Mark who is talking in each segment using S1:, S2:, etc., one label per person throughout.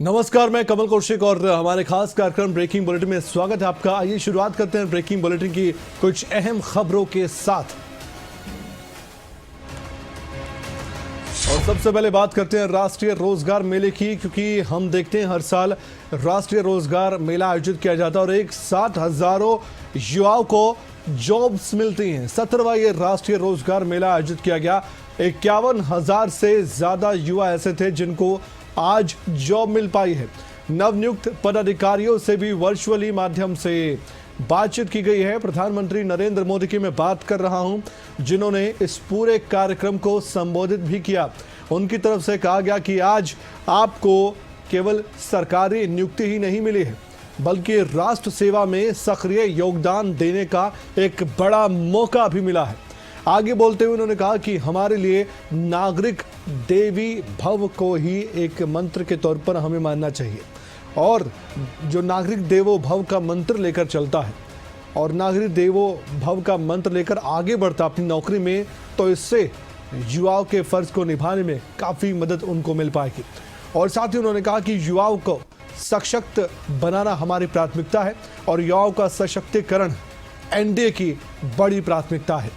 S1: नमस्कार, मैं कमल कौशिक और हमारे खास कार्यक्रम ब्रेकिंग बुलेटिन में स्वागत है आपका। आइए शुरुआत करते हैं ब्रेकिंग बुलेटिन की कुछ अहम खबरों के साथ। और सबसे पहले बात करते हैं राष्ट्रीय रोजगार मेले की, क्योंकि हम देखते हैं हर साल राष्ट्रीय रोजगार मेला आयोजित किया जाता है और एक साथ हजारों युवाओं को जॉब्स मिलती हैं। 17वां ये राष्ट्रीय रोजगार मेला आयोजित किया गया। 51,000 से ज्यादा युवा ऐसे थे जिनको आज जॉब मिल पाई है। नवनियुक्त पदाधिकारियों से भी वर्चुअली माध्यम से बातचीत की गई है। प्रधानमंत्री नरेंद्र मोदी की मैं बात कर रहा हूं, जिन्होंने इस पूरे कार्यक्रम को संबोधित भी किया। उनकी तरफ से कहा गया कि आज आपको केवल सरकारी नियुक्ति ही नहीं मिली है, बल्कि राष्ट्र सेवा में सक्रिय योगदान देने का एक बड़ा मौका भी मिला है। आगे बोलते हुए उन्होंने कहा कि हमारे लिए नागरिक देवी भव को ही एक मंत्र के तौर पर हमें मानना चाहिए, और जो नागरिक देवो भव का मंत्र लेकर चलता है और नागरिक देवो भव का मंत्र लेकर आगे बढ़ता अपनी नौकरी में, तो इससे युवाओं के फर्ज को निभाने में काफ़ी मदद उनको मिल पाएगी। और साथ ही उन्होंने कहा कि युवाओं को सशक्त बनाना हमारी प्राथमिकता है और युवाओं का सशक्तिकरण एनडीए की बड़ी प्राथमिकता है।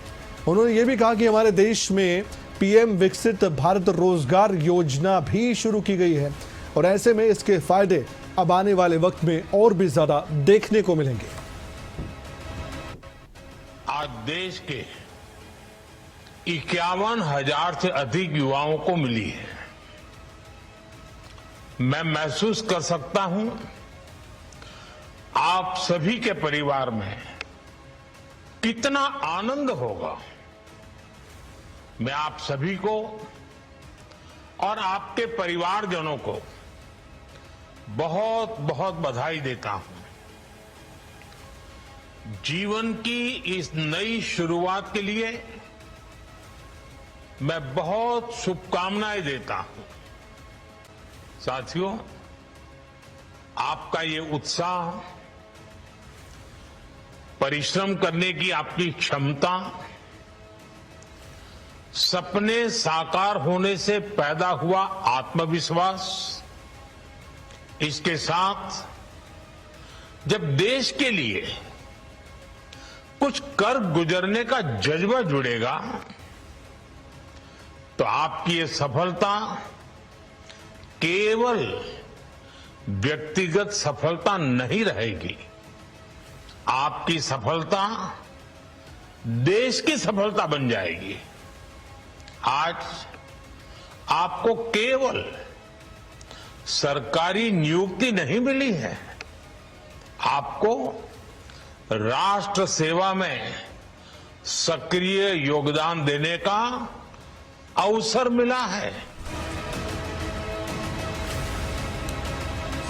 S1: उन्होंने ये भी कहा कि हमारे देश में पीएम विकसित भारत रोजगार योजना भी शुरू की गई है और ऐसे में इसके फायदे अब आने वाले वक्त में और भी ज्यादा देखने को मिलेंगे।
S2: आज देश के 51,000 से अधिक युवाओं को मिली है। मैं महसूस कर सकता हूं आप सभी के परिवार में कितना आनंद होगा। मैं आप सभी को और आपके परिवारजनों को बहुत बहुत बधाई देता हूं। जीवन की इस नई शुरुआत के लिए मैं बहुत शुभकामनाएं देता हूं। साथियों, आपका ये उत्साह, परिश्रम करने की आपकी क्षमता, सपने साकार होने से पैदा हुआ आत्मविश्वास, इसके साथ जब देश के लिए कुछ कर गुजरने का जज्बा जुड़ेगा, तो आपकी ये सफलता केवल व्यक्तिगत सफलता नहीं रहेगी। आपकी सफलता देश की सफलता बन जाएगी। आज आपको केवल सरकारी नियुक्ति नहीं मिली है, आपको राष्ट्र सेवा में सक्रिय योगदान देने का अवसर मिला है।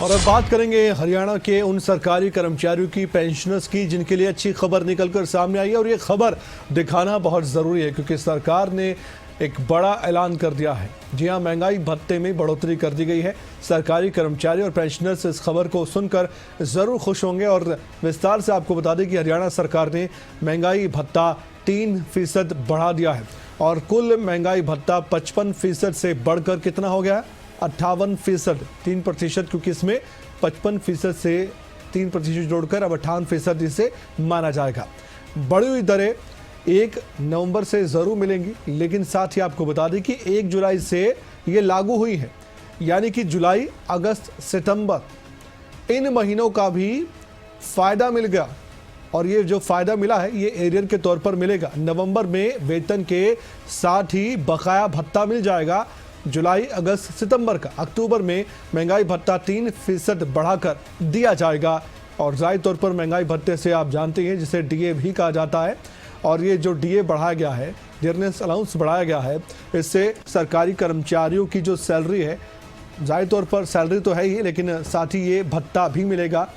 S1: और अब बात करेंगे हरियाणा के उन सरकारी कर्मचारियों की, पेंशनर्स की, जिनके लिए अच्छी खबर निकलकर सामने आई है। और ये खबर दिखाना बहुत ज़रूरी है, क्योंकि सरकार ने एक बड़ा ऐलान कर दिया है। जी हाँ, महंगाई भत्ते में बढ़ोतरी कर दी गई है। सरकारी कर्मचारी और पेंशनर्स इस खबर को सुनकर ज़रूर खुश होंगे। और विस्तार से आपको बता दें कि हरियाणा सरकार ने महंगाई भत्ता 3% बढ़ा दिया है और कुल महंगाई भत्ता 55% से बढ़कर कितना हो गया है? 58%, 3%, क्योंकि इसमें 55% से 3% जोड़कर अब 58% इसे माना जाएगा। बढ़ी हुई दरें 1 नवंबर से ज़रूर मिलेंगी, लेकिन साथ ही आपको बता दें कि 1 जुलाई से ये लागू हुई है, यानी कि जुलाई, अगस्त, सितंबर इन महीनों का भी फ़ायदा मिल गया। और ये जो फ़ायदा मिला है ये एरियर के तौर पर मिलेगा। नवंबर में वेतन के साथ ही बकाया भत्ता मिल जाएगा, जुलाई, अगस्त, सितंबर का। अक्टूबर में महंगाई भत्ता 3% बढ़ाकर दिया जाएगा। और ज़ाहिर तौर पर महंगाई भत्ते से आप जानते हैं जिसे डीए भी कहा जाता है, और ये जो डीए बढ़ाया गया है, डियरनेस अलाउंस बढ़ाया गया है, इससे सरकारी कर्मचारियों की जो सैलरी है, ज़ाहिर तौर पर सैलरी तो है ही, लेकिन साथ ही ये भत्ता भी मिलेगा।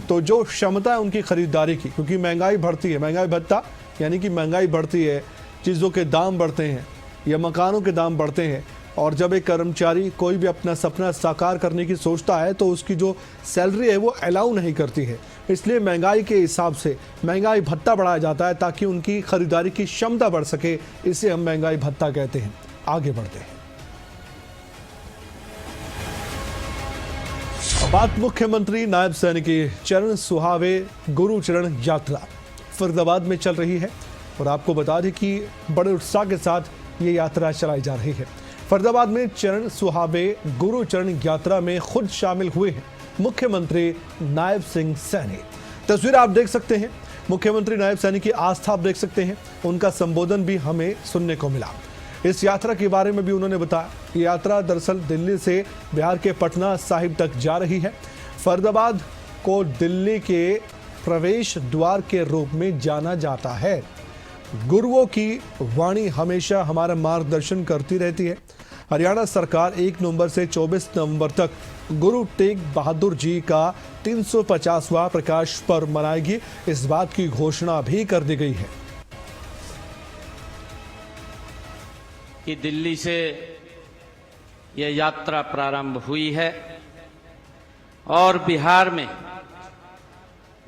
S1: तो जो क्षमता है उनकी खरीदारी की, क्योंकि महंगाई बढ़ती है, महंगाई भत्ता यानी कि महंगाई बढ़ती है, चीज़ों के दाम बढ़ते हैं या मकानों के दाम बढ़ते हैं। और जब एक कर्मचारी कोई भी अपना सपना साकार करने की सोचता है तो उसकी जो सैलरी है वो अलाउ नहीं करती है, इसलिए महंगाई के हिसाब से महंगाई भत्ता बढ़ाया जाता है ताकि उनकी खरीदारी की क्षमता बढ़ सके। इसे हम महंगाई भत्ता कहते हैं। आगे बढ़ते हैं। बात मुख्यमंत्री नायब सैनी की चरण सुहावे गुरु चरण यात्रा फरीदाबाद में चल रही है और आपको बता दें कि बड़े उत्साह के साथ ये यात्रा चलाई जा रही है। फरीदाबाद में चरण सुहावे गुरु चरण यात्रा में खुद शामिल हुए हैं मुख्यमंत्री नायब सिंह सैनी। तस्वीर आप देख सकते हैं, मुख्यमंत्री नायब सैनी की आस्था आप देख सकते हैं, उनका संबोधन भी हमें सुनने को मिला। इस यात्रा के बारे में भी उन्होंने बताया। ये यात्रा दरअसल दिल्ली से बिहार के पटना साहिब तक जा रही है। फरीदाबाद को दिल्ली के प्रवेश द्वार के रूप में जाना जाता है। गुरुओं की वाणी हमेशा हमारा मार्गदर्शन करती रहती है। हरियाणा सरकार 1 नवंबर से 24 नवंबर तक गुरु तेग बहादुर जी का 350वां प्रकाश पर्व मनाएगी। इस बात की घोषणा भी कर दी गई है
S3: कि दिल्ली से यह यात्रा प्रारंभ हुई है और बिहार में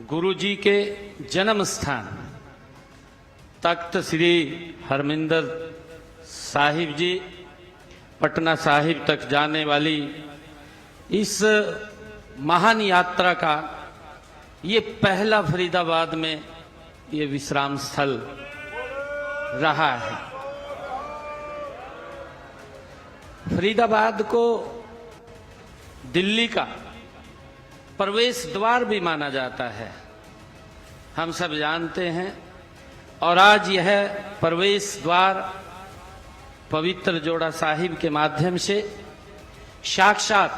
S3: गुरु जी के जन्म स्थान तख्त श्री हरमिंदर साहिब जी पटना साहिब तक जाने वाली इस महान यात्रा का ये पहला फरीदाबाद में ये विश्राम स्थल रहा है। फरीदाबाद को दिल्ली का प्रवेश द्वार भी माना जाता है, हम सब जानते हैं। और आज यह प्रवेश द्वार पवित्र जोड़ा साहिब के माध्यम से साक्षात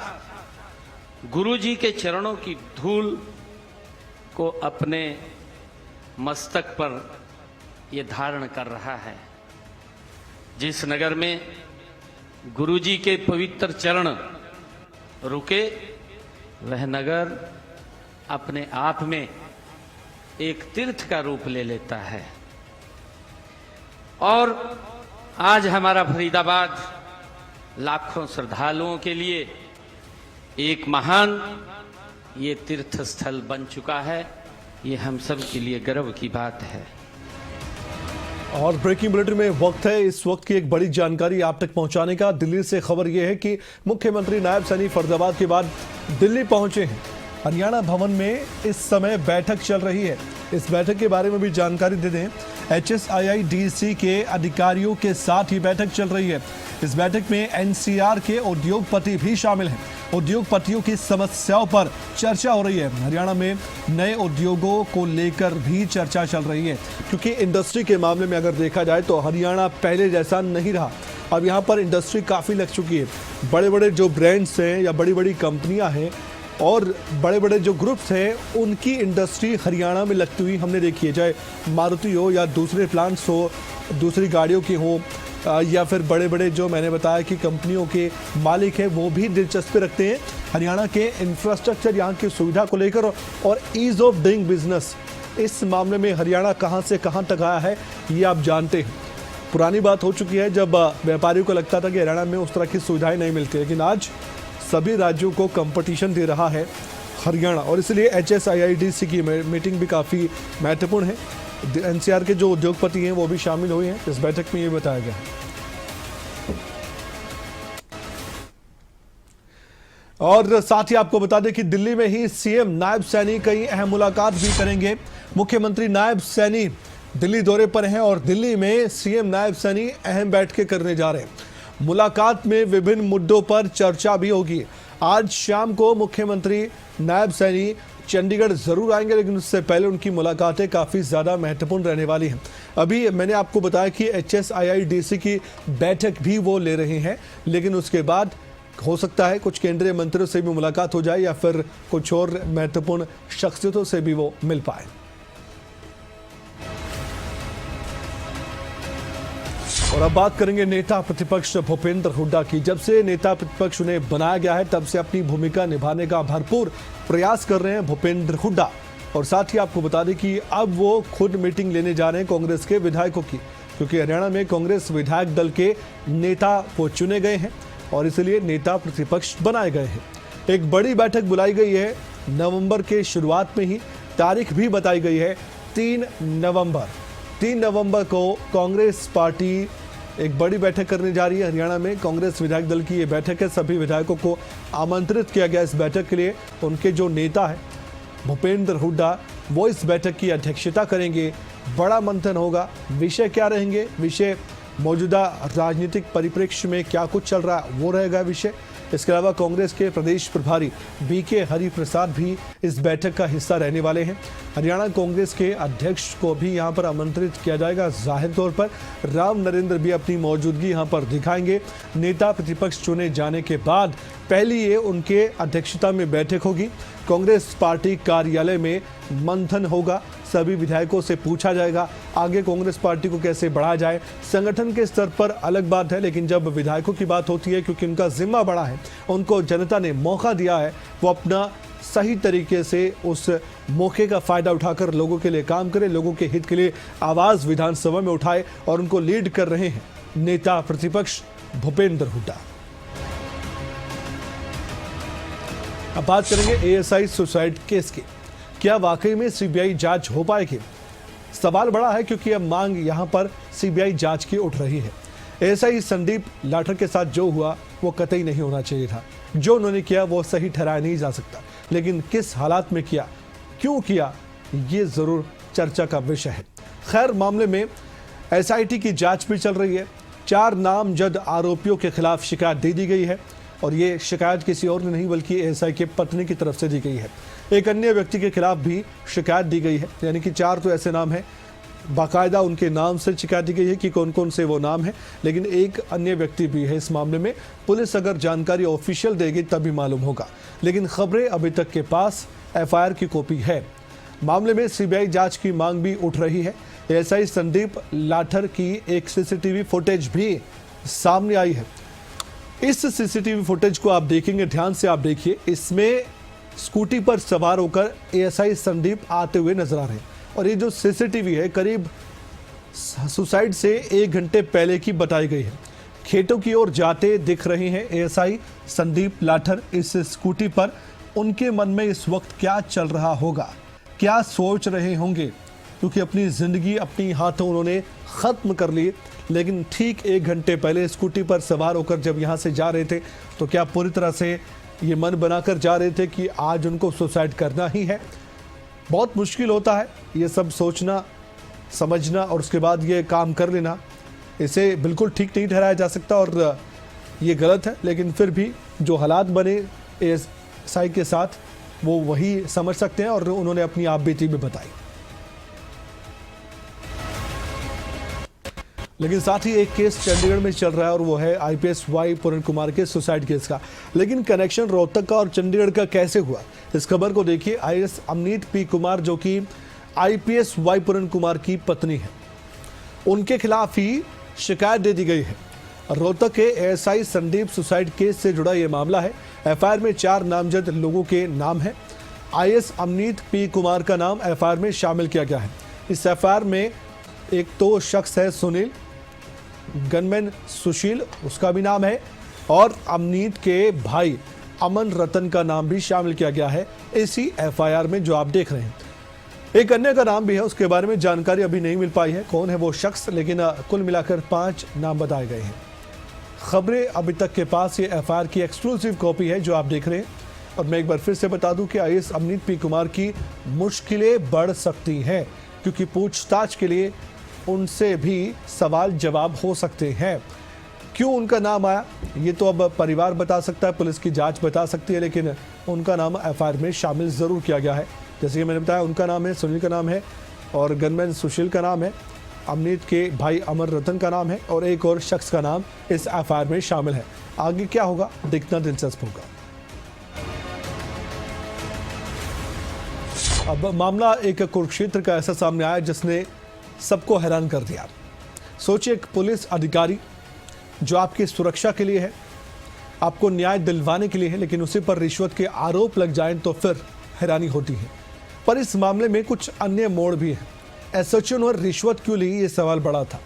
S3: गुरु जी के चरणों की धूल को अपने मस्तक पर यह धारण कर रहा है। जिस नगर में गुरु जी के पवित्र चरण रुके वह नगर अपने आप में एक तीर्थ का रूप ले लेता है। और आज हमारा फरीदाबाद लाखों श्रद्धालुओं के लिए एक महान ये तीर्थ स्थल बन चुका है। ये हम सब के लिए गर्व की बात है।
S1: और ब्रेकिंग बुलेटिन में वक्त है इस वक्त की एक बड़ी जानकारी आप तक पहुंचाने का। दिल्ली से खबर यह है कि मुख्यमंत्री नायब सैनी फरीदाबाद के बाद दिल्ली पहुंचे हैं। हरियाणा भवन में इस समय बैठक चल रही है। इस बैठक के बारे में भी जानकारी दे दें। HSIIDC के अधिकारियों के साथ ही बैठक चल रही है। इस बैठक में NCR के उद्योगपति भी शामिल हैं। उद्योगपतियों की समस्याओं पर चर्चा हो रही है। हरियाणा में नए उद्योगों को लेकर भी चर्चा चल रही है, क्योंकि इंडस्ट्री के मामले में अगर देखा जाए तो हरियाणा पहले जैसा नहीं रहा। अब यहाँ पर इंडस्ट्री काफ़ी लग चुकी है। बड़े बड़े जो ब्रांड्स हैं या बड़ी बड़ी कंपनियाँ हैं और बड़े बड़े जो ग्रुप्स हैं उनकी इंडस्ट्री हरियाणा में लगती हुई हमने देखी है। चाहे मारुति हो या दूसरे प्लांट्स हो, दूसरी गाड़ियों की हो, या फिर बड़े बड़े जो मैंने बताया कि कंपनियों के मालिक हैं वो भी दिलचस्पी रखते हैं हरियाणा के इंफ्रास्ट्रक्चर, यहाँ की सुविधा को लेकर और ईज ऑफ डूइंग बिजनेस। इस मामले में हरियाणा कहाँ से कहाँ तक आया है ये आप जानते हैं। पुरानी बात हो चुकी है जब व्यापारियों को लगता था कि हरियाणा में उस तरह की सुविधाएं नहीं मिलती, लेकिन आज सभी राज्यों को कंपटीशन दे रहा है हरियाणा। और इसलिए HSIIDC की मीटिंग भी काफ़ी महत्वपूर्ण है। NCR के जो उद्योगपति हैं वो भी शामिल हुए हैं इस बैठक में, ये बताया गया है। और साथ ही आपको बता दें कि दिल्ली में ही CM नायब सैनी कई अहम मुलाकात भी करेंगे। मुख्यमंत्री नायब सैनी दिल्ली दौरे पर हैं और दिल्ली में CM नायब सैनी अहम बैठकें करने जा रहे हैं। मुलाकात में विभिन्न मुद्दों पर चर्चा भी होगी। आज शाम को मुख्यमंत्री नायब सैनी चंडीगढ़ जरूर आएंगे, लेकिन उससे पहले उनकी मुलाकातें काफ़ी ज़्यादा महत्वपूर्ण रहने वाली हैं। अभी मैंने आपको बताया कि HSIIDC की बैठक भी वो ले रहे हैं, लेकिन उसके बाद हो सकता है कुछ केंद्रीय मंत्रियों से भी मुलाकात हो जाए या फिर कुछ और महत्वपूर्ण शख्सियतों से भी वो मिल पाए। और अब बात करेंगे नेता प्रतिपक्ष भूपेंद्र हुड्डा की। जब से नेता प्रतिपक्ष उन्हें बनाया गया है तब से अपनी भूमिका निभाने का भरपूर प्रयास कर रहे हैं भूपेंद्र हुड्डा। और साथ ही आपको बता दें कि अब वो खुद मीटिंग लेने जा रहे हैं कांग्रेस के विधायकों की, क्योंकि हरियाणा में कांग्रेस विधायक दल के नेता वो चुने गए हैं और इसलिए नेता प्रतिपक्ष बनाए गए हैं। एक बड़ी बैठक बुलाई गई है नवंबर के शुरुआत में ही। तारीख भी बताई गई है 3 नवंबर। 3 नवंबर को कांग्रेस पार्टी एक बड़ी बैठक करने जा रही है हरियाणा में। कांग्रेस विधायक दल की ये बैठक है। सभी विधायकों को आमंत्रित किया गया इस बैठक के लिए। उनके जो नेता है भूपेंद्र हुड्डा, वो इस बैठक की अध्यक्षता करेंगे। बड़ा मंथन होगा। विषय क्या रहेंगे? विषय मौजूदा राजनीतिक परिप्रेक्ष्य में क्या कुछ चल रहा है वो रहेगा विषय। इसके अलावा कांग्रेस के प्रदेश प्रभारी बीके हरिप्रसाद भी इस बैठक का हिस्सा रहने वाले हैं। हरियाणा कांग्रेस के अध्यक्ष को भी यहां पर आमंत्रित किया जाएगा। जाहिर तौर पर राम नरेंद्र भी अपनी मौजूदगी यहां पर दिखाएंगे। नेता प्रतिपक्ष चुने जाने के बाद पहली ये उनके अध्यक्षता में बैठक होगी। कांग्रेस पार्टी कार्यालय में मंथन होगा। सभी विधायकों से पूछा जाएगा आगे कांग्रेस पार्टी को कैसे बढ़ाया जाए। संगठन के स्तर पर अलग बात है, लेकिन जब विधायकों की बात होती है, क्योंकि उनका जिम्मा बड़ा है, उनको जनता ने मौका दिया है, वो अपना सही तरीके से उस मौके का फायदा उठाकर लोगों के लिए काम करे, लोगों के हित के लिए आवाज विधानसभा में उठाए, और उनको लीड कर रहे हैं नेता प्रतिपक्ष भूपेंद्र हुड्डा। अब बात करेंगे एएसआई सुसाइड केस की। क्या वाकई में सीबीआई जांच हो पाएगी? सवाल बड़ा है, क्योंकि अब मांग यहां पर सीबीआई जांच की उठ रही है। एएसआई संदीप लाठर के साथ जो हुआ वो कतई नहीं होना चाहिए था। जो उन्होंने किया वो सही ठहराया नहीं जा सकता, लेकिन किस हालात में किया, क्यों किया, ये जरूर चर्चा का विषय है। खैर, मामले में एसआईटी की जांच भी चल रही है। 4 नामजद आरोपियों के खिलाफ शिकायत दे दी गई है, और ये शिकायत किसी और ने नहीं बल्कि एएसआई के पत्नी की तरफ से दी गई है। एक अन्य व्यक्ति के खिलाफ भी शिकायत दी गई है, यानी कि 4 तो ऐसे नाम हैं, बाकायदा उनके नाम से शिकायत दी गई है कि कौन कौन से वो नाम हैं, लेकिन एक अन्य व्यक्ति भी है इस मामले में। पुलिस अगर जानकारी ऑफिशियल देगी तभी मालूम होगा, लेकिन खबरें अभी तक के पास एफआईआर की कॉपी है। मामले में सीबीआई जांच की मांग भी उठ रही है। एएसआई संदीप लाठर की एक सीसीटीवी फुटेज भी सामने आई है। इस सीसीटीवी फुटेज को आप देखेंगे, ध्यान से आप देखिए। इसमें स्कूटी पर सवार होकर एएसआई संदीप आते हुए नजर आ रहे हैं, और ये जो सीसीटीवी है करीब सुसाइड से 1 घंटे पहले की बताई गई है। खेतों की ओर जाते दिख रहे हैं एएसआई संदीप लाठर इस स्कूटी पर। उनके मन में इस वक्त क्या चल रहा होगा, क्या सोच रहे होंगे, क्योंकि अपनी जिंदगी अपनी हाथों उन्होंने खत्म कर ली, लेकिन ठीक 1 घंटे पहले स्कूटी पर सवार होकर जब यहाँ से जा रहे थे, तो क्या पूरी तरह से ये मन बनाकर जा रहे थे कि आज उनको सुसाइड करना ही है? बहुत मुश्किल होता है ये सब सोचना, समझना, और उसके बाद ये काम कर लेना। इसे बिल्कुल ठीक नहीं ठहराया जा सकता, और ये गलत है। लेकिन फिर भी जो हालात बने एएसआई के साथ, वो वही समझ सकते हैं, और उन्होंने अपनी आप बीती भी बताई। लेकिन साथ ही एक केस चंडीगढ़ में चल रहा है, और वो है आईपीएस वाई पूरण कुमार के सुसाइड केस का। लेकिन कनेक्शन रोहतक का और चंडीगढ़ का कैसे हुआ, इस खबर को देखिए। आईएएस अमनीत पी कुमार, जो कि आईपीएस वाई पूरण कुमार की पत्नी है, उनके खिलाफ ही शिकायत दे दी गई है। रोहतक के एएसआई संदीप सुसाइड केस से जुड़ा यह मामला है। एफआईआर में 4 नामजद लोगों के नाम है। आईएएस अमनीत पी कुमार का नाम एफआईआर में शामिल किया गया है। इस एफआईआर में एक तो शख्स है सुनील, गनमैन सुशील, उसका भी नाम है, और अमनीत के भाई अमन रतन का नाम भी शामिल किया गया है इसी एफआईआर में जो आप देख रहे हैं। एक अन्य का नाम भी है, उसके बारे में जानकारी अभी नहीं मिल पाई है कौन है वो शख्स, लेकिन कुल मिलाकर 5 नाम बताए गए हैं। खबरें अभी तक के पास ये एफआईआर की एक्सक्लूसिव कॉपी है जो आप देख रहे हैं। और मैं एक बार फिर से बता दूं कि आईएएस अमनीत पी कुमार की मुश्किलें बढ़ सकती हैं, क्योंकि पूछताछ के लिए उनसे भी सवाल जवाब हो सकते हैं। क्यों उनका नाम आया ये तो अब परिवार बता सकता है, पुलिस की जांच बता सकती है, लेकिन उनका नाम एफआईआर में शामिल जरूर किया गया है। जैसे कि मैंने बताया, उनका नाम है, सुनील का नाम है, और गनमैन सुशील का नाम है, अमनीत के भाई अमर रतन का नाम है, और एक और शख्स का नाम इस एफआईआर में शामिल है। आगे क्या होगा देखना दिलचस्प होगा। अब मामला एक कुरुक्षेत्र का ऐसा सामने आया जिसने सबको हैरान कर दिया। सोचिए, एक पुलिस अधिकारी जो आपकी सुरक्षा के लिए है, आपको न्याय दिलवाने के लिए है, लेकिन उसी पर रिश्वत के आरोप लग जाएं तो फिर हैरानी होती है। पर इस मामले में कुछ अन्य मोड़ भी है। एसएचओ ने रिश्वत क्यों ली, ये सवाल बड़ा था।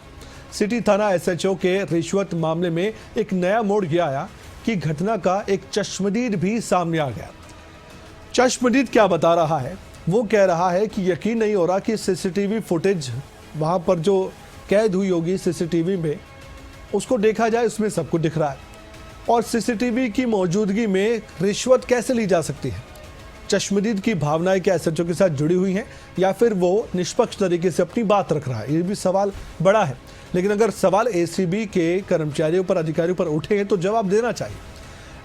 S1: सिटी थाना एसएचओ के रिश्वत मामले में एक नया मोड़ गया आया कि घटना का एक चश्मदीद भी सामने आ गया। चश्मदीद क्या बता रहा है? वो कह रहा है कि यकीन नहीं हो रहा कि सीसीटीवी फुटेज वहाँ पर जो कैद हुई होगी सीसीटीवी में, उसको देखा जाए उसमें सब कुछ दिख रहा है। और सीसीटीवी की मौजूदगी में रिश्वत कैसे ली जा सकती है? चश्मदीद की भावनाएं क्या एसएचओ के साथ जुड़ी हुई हैं या फिर वो निष्पक्ष तरीके से अपनी बात रख रहा है? ये भी सवाल बड़ा है। लेकिन अगर सवाल एसीबी के कर्मचारियों पर, अधिकारियों पर उठे हैं तो जवाब देना चाहिए।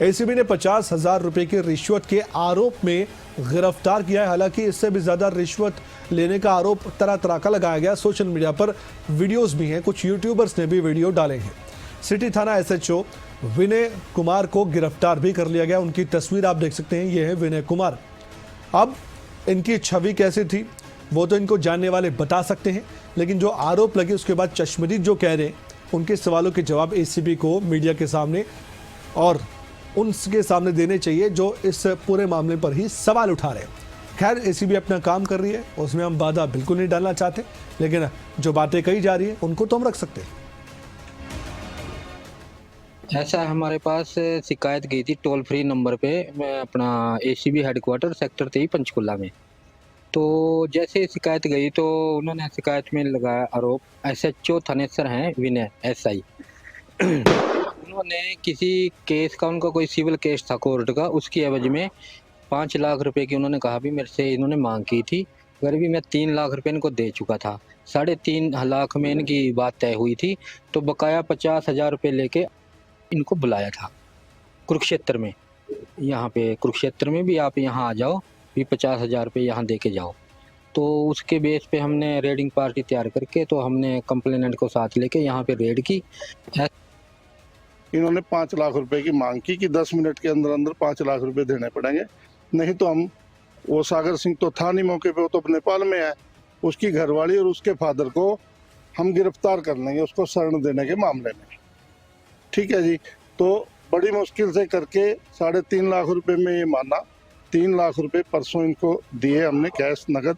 S1: एसीबी ने 50,000 रुपए की रिश्वत के आरोप में गिरफ्तार किया है। हालांकि इससे भी ज्यादा रिश्वत लेने का आरोप तरह तरह का लगाया गया। सोशल मीडिया पर वीडियोस भी हैं, कुछ यूट्यूबर्स ने भी वीडियो डाले हैं। सिटी थाना एसएचओ विनय कुमार को गिरफ्तार भी कर लिया गया। उनकी तस्वीर आप देख सकते हैं, ये है विनय कुमार। अब इनकी छवि कैसी थी वो तो इनको जानने वाले बता सकते हैं, लेकिन जो आरोप लगे उसके बाद चश्मदीद जो कह रहे हैं उनके सवालों के जवाब एसीबी को मीडिया के सामने और उनके सामने देने चाहिए जो इस पूरे मामले पर ही सवाल उठा रहे हैं। खैर, एसीबी अपना काम कर रही है, उसमें हम बाधा बिल्कुल नहीं डालना चाहते, लेकिन जो बातें कही जा रही है उनको तो हम रख सकते हैं।
S4: ऐसा हमारे पास शिकायत गई थी टोल फ्री नंबर पे, मैं अपना एसीबी हेडक्वार्टर सेक्टर 23 पंचकुला में। तो जैसे शिकायत गई तो उन्होंने शिकायत में लगाया आरोप, एसएचओ थानेसर हैं विनय एसआई। उन्होंने किसी केस का, उनका कोई सिविल केस था कोर्ट का, उसकी एवज में 5 लाख रुपए की उन्होंने कहा भी मेरे से इन्होंने मांग की थी। अगर भी मैं 3 लाख रुपए इनको दे चुका था, 3.5 लाख में इनकी बात तय हुई थी। तो बकाया 50,000 रुपये लेके इनको बुलाया था कुरुक्षेत्र में। यहाँ पे कुरुक्षेत्र में भी आप यहाँ आ जाओ, भी 50,000 रुपये यहाँ दे के जाओ। तो उसके बेस पे हमने रेडिंग पार्टी तैयार करके तो हमने कंप्लेनेंट को साथ लेके यहाँ पे रेड की।
S5: इन्होंने 5 लाख रुपए की मांग की कि 10 मिनट के अंदर अंदर 5 लाख रुपए देने पड़ेंगे, नहीं तो हम, वो सागर सिंह तो था नहीं मौके पे, वो तो नेपाल में है, उसकी घरवाली और उसके फादर को हम गिरफ्तार कर लेंगे उसको शरण देने के मामले में। ठीक है जी। तो बड़ी मुश्किल से करके 3.5 लाख रुपए में ये माना। 3 लाख रुपए परसों इनको दिए हमने कैश नगद,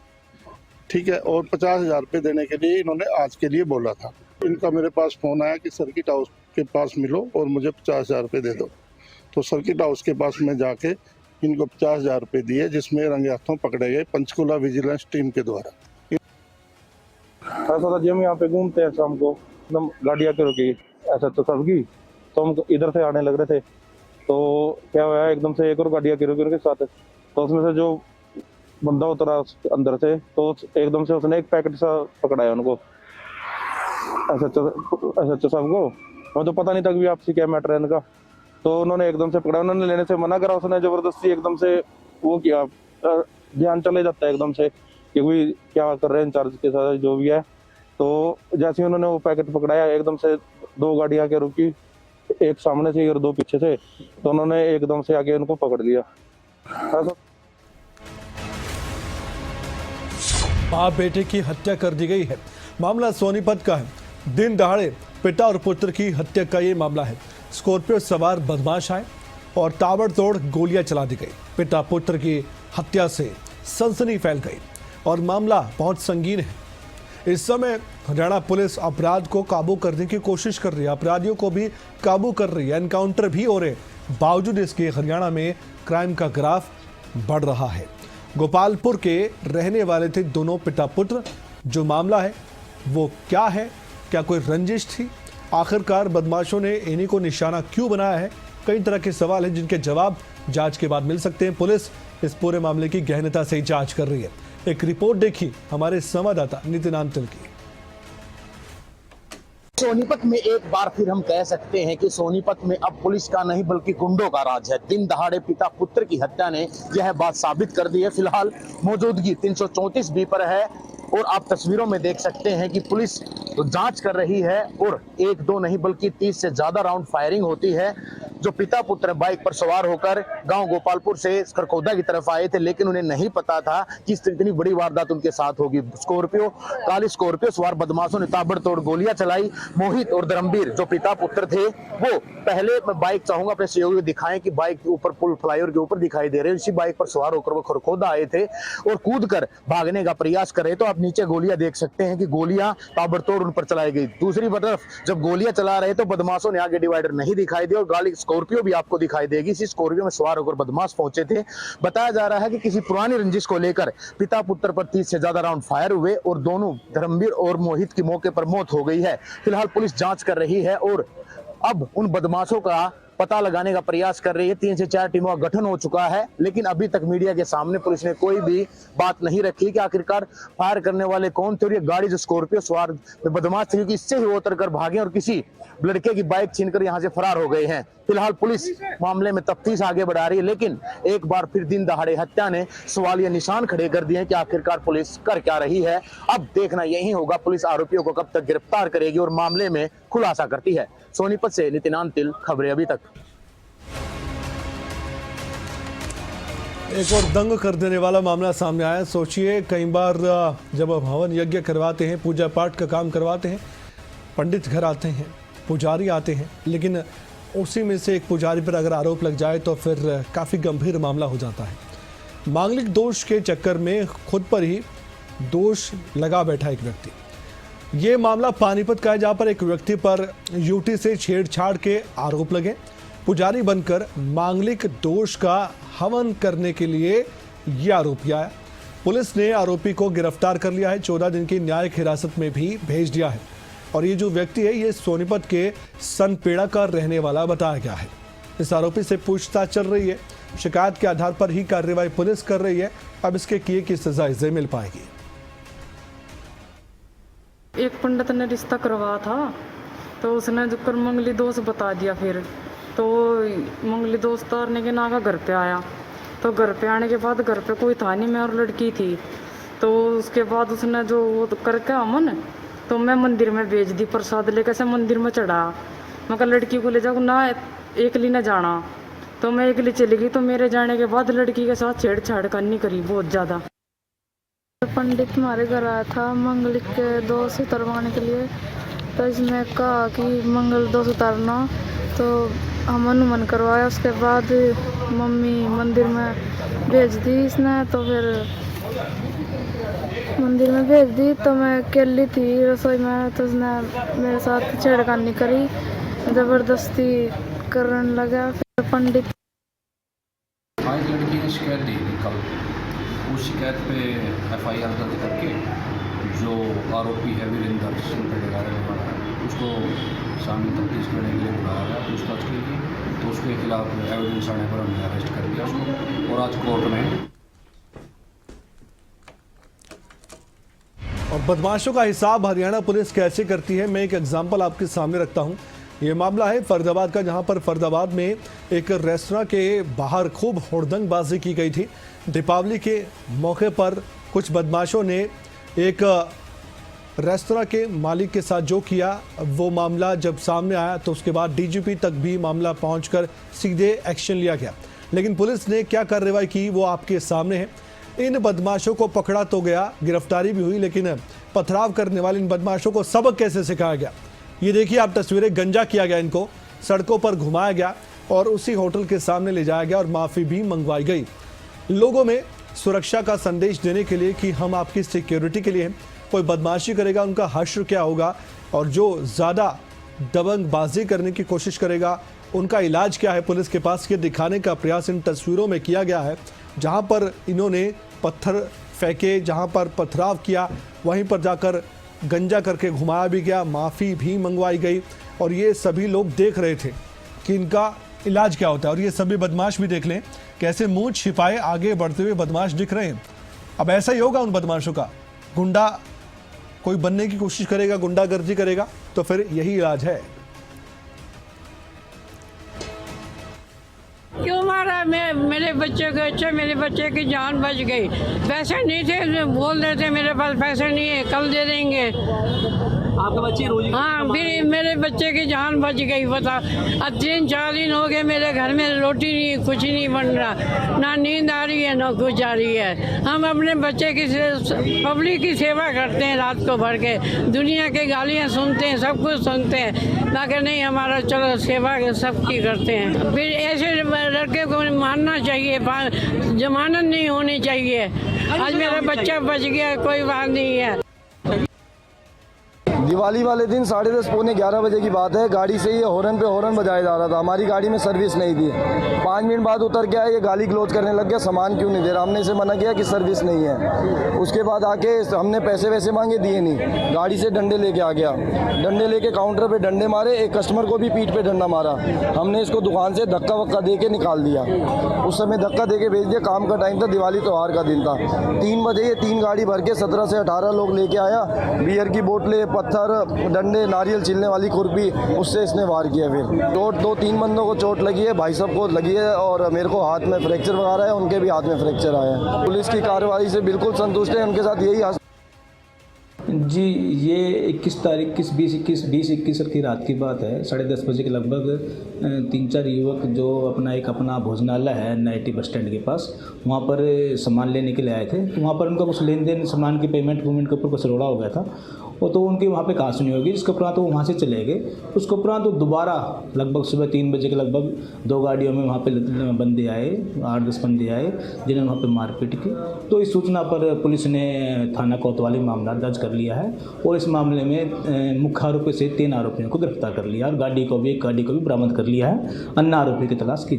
S5: ठीक है। और 50,000 रुपये देने के लिए इन्होंने आज के लिए बोला था। इनका मेरे पास फोन आया कि सर्किट हाउस के पास मिलो और मुझे 50,000 रुपये दे दो। तो सर्किट हाउस के पास में जाके इनको 50,000 रुपये दिए, जिसमें रंगे हाथों पकड़े गए पंचकुला विजिलेंस टीम के द्वारा।
S6: ऐसा था जी, हम यहाँ पे घूमते हैं शाम को, एकदम गाड़ियाँ के रुकी ऐसा तो सबकी, तो हम इधर से आने लग रहे थे। तो क्या हुआ, एकदम से एक और गाड़ियाँ के रुकी उनके साथ। तो उसमें से जो बंदा उतरा अंदर से, तो एकदम से उसने एक पैकेट सा पकड़ाया उनको, एसएचओ साहब को। मुझे तो पता नहीं था कि आपसी क्या मैटर है इनका। तो उन्होंने एकदम से पकड़ा, उन्होंने लेने से मना करा, उसने जबरदस्ती एकदम से वो किया, ध्यान चले जाता है एकदम से कि कोई क्या कर रहे हैं इंचार्ज के साथ जो भी है। तो जैसे ही उन्होंने वो पैकेट पकड़ाया, एकदम से 2 गाड़ियां के रुकी, एक सामने से और 2 पीछे से। तो उन्होंने एकदम से आके उनको पकड़ लिया।
S1: बाप बेटे की हत्या कर दी गई है। मामला सोनीपत का है। दिन दहाड़े पिता और पुत्र की हत्या का ये मामला है। स्कॉर्पियो सवार बदमाश आए और ताबड़तोड़ गोलियां चला दी गई। पिता पुत्र की हत्या से सनसनी फैल गई और मामला बहुत संगीन है। इस समय हरियाणा पुलिस अपराध को काबू करने की कोशिश कर रही है, अपराधियों को भी काबू कर रही है, एनकाउंटर भी हो रहे। बावजूद इसके हरियाणा में क्राइम का ग्राफ बढ़ रहा है। गोपालपुर के रहने वाले थे दोनों पिता पुत्र। जो मामला है वो क्या है, क्या कोई रंजिश थी, आखिरकार बदमाशों ने इन्हीं को निशाना क्यों बनाया है? कई तरह के सवाल हैं जिनके जवाब जांच के बाद मिल सकते हैं। पुलिस इस पूरे मामले की गहनता से जांच कर रही है। एक रिपोर्ट देखी हमारे संवाददाता नितिन आंचल की।
S7: सोनीपत में एक बार फिर हम कह सकते हैं कि सोनीपत में अब पुलिस का नहीं बल्कि गुंडों का राज है। दिन दहाड़े पिता पुत्र की हत्या ने यह बात साबित कर दी है। फिलहाल मौजूदगी 334 बी पर है और आप तस्वीरों में देख सकते हैं कि पुलिस तो जांच कर रही है और 1-2 नहीं बल्कि 30 से ज्यादा राउंड फायरिंग होती है। जो पिता पुत्र बाइक पर सवार होकर गांव गोपालपुर से खरखोदा की तरफ आए थे, लेकिन उन्हें नहीं पता था कि इतनी बड़ी वारदात उनके साथ होगी। काली स्कॉर्पियो सवार बदमाशों ने ताबड़तोड़ गोलियां चलाई। मोहित और धर्मवीर जो पिता पुत्र थे, वो पहले मैं बाइक चाहूंगा अपने सहयोगी को दिखाएं कि बाइक के ऊपर पुल फ्लाईओवर के ऊपर दिखाई दे रहे हैं। इसी बाइक पर सवार होकर वो खरखोदा आए थे और कूदकर भागने का प्रयास कर रहे। तो आप नीचे गोलियां देख सकते हैं कि गोलियां ताबड़तोड़ उन पर चलाई गई। दूसरी तरफ जब गोलियां चला रहे तो बदमाशों ने आगे डिवाइडर नहीं दिखाई दिया और गाड़ी स्कॉर्पियो भी आपको दिखाई देगी। इसी स्कॉर्पियो में सवार होकर बदमाश पहुंचे थे। बताया जा रहा है कि किसी पुरानी रंजिश को लेकर पिता पुत्र पर 30 से ज्यादा राउंड फायर हुए और दोनों धर्मवीर और मोहित की मौके पर मौत हो गई है। फिलहाल पुलिस जांच कर रही है और अब उन बदमाशों का पता लगाने का प्रयास कर रही है। 3 से 4 टीमों का गठन हो चुका है, लेकिन अभी तक मीडिया के सामने पुलिस ने कोई भी बात नहीं रखी कि आखिरकार फायर करने वाले कौन थे और ये गाड़ी जो स्कॉर्पियो सवार बदमाश थे, क्योंकि इससे ही वो उतर कर भागे और किसी लड़के की बाइक छीनकर यहां से फरार हो गए हैं। फिलहाल पुलिस मामले में तफ्तीश आगे बढ़ा रही है, लेकिन एक बार फिर दिन दहाड़े हत्या ने सवालिया निशान खड़े कर दिए हैं कि आखिरकार पुलिस कर क्या रही है। अब देखना यही होगा पुलिस आरोपियों को कब तक गिरफ्तार करेगी और मामले में खुलासा करती है। सोनीपत से नितिन अंतिल, खबरें अभी तक।
S1: एक और दंग कर देने वाला मामला सामने आया। सोचिए, कई बार जब हम हवन यज्ञ करवाते हैं, पूजा पाठ का काम करवाते हैं, पंडित घर आते हैं, पुजारी आते हैं, लेकिन उसी में से एक पुजारी पर अगर आरोप लग जाए तो फिर काफ़ी गंभीर मामला हो जाता है। मांगलिक दोष के चक्कर में खुद पर ही दोष लगा बैठा एक व्यक्ति। ये मामला पानीपत का है, जहाँ पर एक व्यक्ति पर युवती से छेड़छाड़ के आरोप लगे। पुजारी बनकर मांगलिक दोष का हवन करने के लिए यह आरोप आया। पुलिस ने आरोपी को गिरफ्तार कर लिया है, 14 दिन की न्यायिक हिरासत में भी भेज दिया है। और ये जो व्यक्ति है, ये सोनीपत के सनपेड़ा का रहने वाला बताया गया है। इस आरोपी से पूछताछ चल रही है। शिकायत के आधार पर ही कार्रवाई पुलिस कर रही है। अब इसके किए की सजा इसे मिल पाएगी।
S8: एक पंडित ने रिश्ता करवाया था, तो उसने जो कर मंगली दोष बता दिया। फिर तो मंगली दोष तारने के नागा घर पे आया, तो घर पे आने के बाद घर पे कोई था नहीं, मैं और लड़की थी। तो उसके बाद उसने जो वो करके अमन, तो मैं मंदिर में भेज दी, प्रसाद लेकर से मंदिर में चढ़ा। मैं कहा लड़की को ले जाओ ना, एकली न जाना। तो मैं एकली चली गई। तो मेरे जाने के बाद लड़की के साथ छेड़छाड़ करनी करी बहुत ज़्यादा।
S9: पंडित हमारे घर आया था मंगलिक के दोष उतरवाने के लिए। तो इसने कहा कि मंगल दोष उतारना, तो हमन उमन करवाया। उसके बाद मम्मी मंदिर में भेज दी इसने। तो फिर मंदिर में भेज दी, तो मैं अकेली थी रसोई में। तो उसने मेरे साथ छेड़खानी करी, ज़बरदस्ती करने लगा। फिर पंडित
S10: आज लड़की ने शिकायत दी थी कल। उस शिकायत पे FIR दर्ज करके जो आरोपी है वीरेंद्र सिंह उसको सामने तफ्तीश करने के लिए बुलाया गया, पूछताछ की गई। तो उसके खिलाफ एविडेंस आने पर हमने अरेस्ट कर लिया उसको और आज कोर्ट में।
S1: और बदमाशों का हिसाब हरियाणा पुलिस कैसे करती है, मैं एक एग्जांपल आपके सामने रखता हूं। ये मामला है फरीदाबाद का, जहां पर फरीदाबाद में एक रेस्तरां के बाहर खूब हुड़दंगबाजी की गई थी। दीपावली के मौके पर कुछ बदमाशों ने एक रेस्तरां के मालिक के साथ जो किया, वो मामला जब सामने आया तो उसके बाद DGP तक भी मामला पहुंचकर सीधे एक्शन लिया गया। लेकिन पुलिस ने क्या कार्रवाई की वो आपके सामने है। इन बदमाशों को पकड़ा तो गया, गिरफ्तारी भी हुई, लेकिन पथराव करने वाले इन बदमाशों को सबक कैसे सिखाया गया, ये देखिए आप तस्वीरें। गंजा किया गया, इनको सड़कों पर घुमाया गया और उसी होटल के सामने ले जाया गया और माफ़ी भी मंगवाई गई। लोगों में सुरक्षा का संदेश देने के लिए कि हम आपकी सिक्योरिटी के लिए हैं। कोई बदमाशी करेगा उनका हश्र क्या होगा, और जो ज़्यादा दबंगबाजी करने की कोशिश करेगा उनका इलाज क्या है पुलिस के पास, ये दिखाने का प्रयास इन तस्वीरों में किया गया है। जहां पर इन्होंने पत्थर फेंके, जहां पर पथराव किया, वहीं पर जाकर गंजा करके घुमाया भी गया, माफ़ी भी मंगवाई गई। और ये सभी लोग देख रहे थे कि इनका इलाज क्या होता है। और ये सभी बदमाश भी देख लें कैसे मुंह छिपाए आगे बढ़ते हुए बदमाश दिख रहे हैं। अब ऐसा ही होगा उन बदमाशों का। गुंडा कोई बनने की कोशिश करेगा, गुंडागर्दी करेगा, तो फिर यही इलाज है।
S11: क्यों मारा? मेरे बच्चे को, अच्छा मेरे बच्चे की जान बच गई। पैसे नहीं थे, बोल रहे थे मेरे पास पैसे नहीं है, कल दे देंगे।
S12: आपके बच्चे रोजी?
S11: हाँ, फिर मेरे बच्चे की जान बच गई। बता, अब 3-4 दिन हो गए मेरे घर में रोटी नहीं, कुछ नहीं बन रहा, ना नींद आ रही है ना कुछ आ रही है। हम अपने बच्चे की पब्लिक की सेवा करते हैं रात को भर के, दुनिया की गालियाँ सुनते हैं, सब कुछ सुनते हैं, ताकि नहीं हमारा चलो सेवा सबकी करते हैं। फिर ऐसे लड़के को मानना चाहिए, जमानत नहीं होनी चाहिए। आज मेरा बच्चा बच गया, कोई बात नहीं है।
S13: दिवाली वाले दिन 10:30 पौने 11 बजे की बात है। गाड़ी से ये हॉर्न पे हॉर्न बजाया जा रहा था। हमारी गाड़ी में सर्विस नहीं थी। 5 मिनट बाद उतर के आया, ये गाली गलौज करने लग गया, सामान क्यों नहीं दे रहा। हमने इसे मना किया कि सर्विस नहीं है। उसके बाद आके हमने पैसे वैसे मांगे, दिए नहीं। गाड़ी से डंडे लेके आ गया। डंडे लेके काउंटर पे डंडे मारे, एक कस्टमर को भी पीठ पे डंडा मारा। हमने इसको दुकान से धक्का वक्का दे के निकाल दिया। उस समय धक्का दे के भेज दिया। काम का टाइम था, दिवाली त्योहार का दिन था। 3 बजे ये 3 गाड़ी भर के 17 से 18 लोग लेके आया। बियर की बोतलें, पत्थर, डंडे, नारियल छिलने वाली खुरपी, उससे इसने वार किया। फिर चोट 2-3 बंदों को चोट लगी है, भाई साहब को लगी है और मेरे को हाथ में फ्रैक्चर वगैरह है, उनके भी हाथ में फ्रैक्चर आया है। पुलिस की कार्रवाई से बिल्कुल संतुष्ट है। उनके साथ यही
S14: जी, ये 20-21 की रात की बात है। 10:30 बजे के लगभग 3-4 युवक जो अपना भोजनालय है NIT बस स्टैंड के पास, वहाँ पर सामान लेने के लिए आए थे। तो वहाँ पर उनका कुछ लेन देन, सामान की पेमेंट के ऊपर कुछ रोड़ा हो गया था। वो तो उनकी वहाँ पे कहा सुनी होगी, जिसके उपरांत वो वहाँ से चले गए। उसके उपरांत तो दोबारा लगभग सुबह 3 बजे के लगभग 2 गाड़ियों में वहाँ पे बंदे आए, 8-10 बंदे आए, जिन्होंने वहाँ पे मारपीट की। तो इस सूचना पर पुलिस ने थाना कोतवाली मामला दर्ज कर लिया है और इस मामले में मुख्य आरोपी से 3 आरोपियों को गिरफ्तार कर लिया और एक गाड़ी को भी बरामद कर लिया है। अन्य आरोपी की तलाश की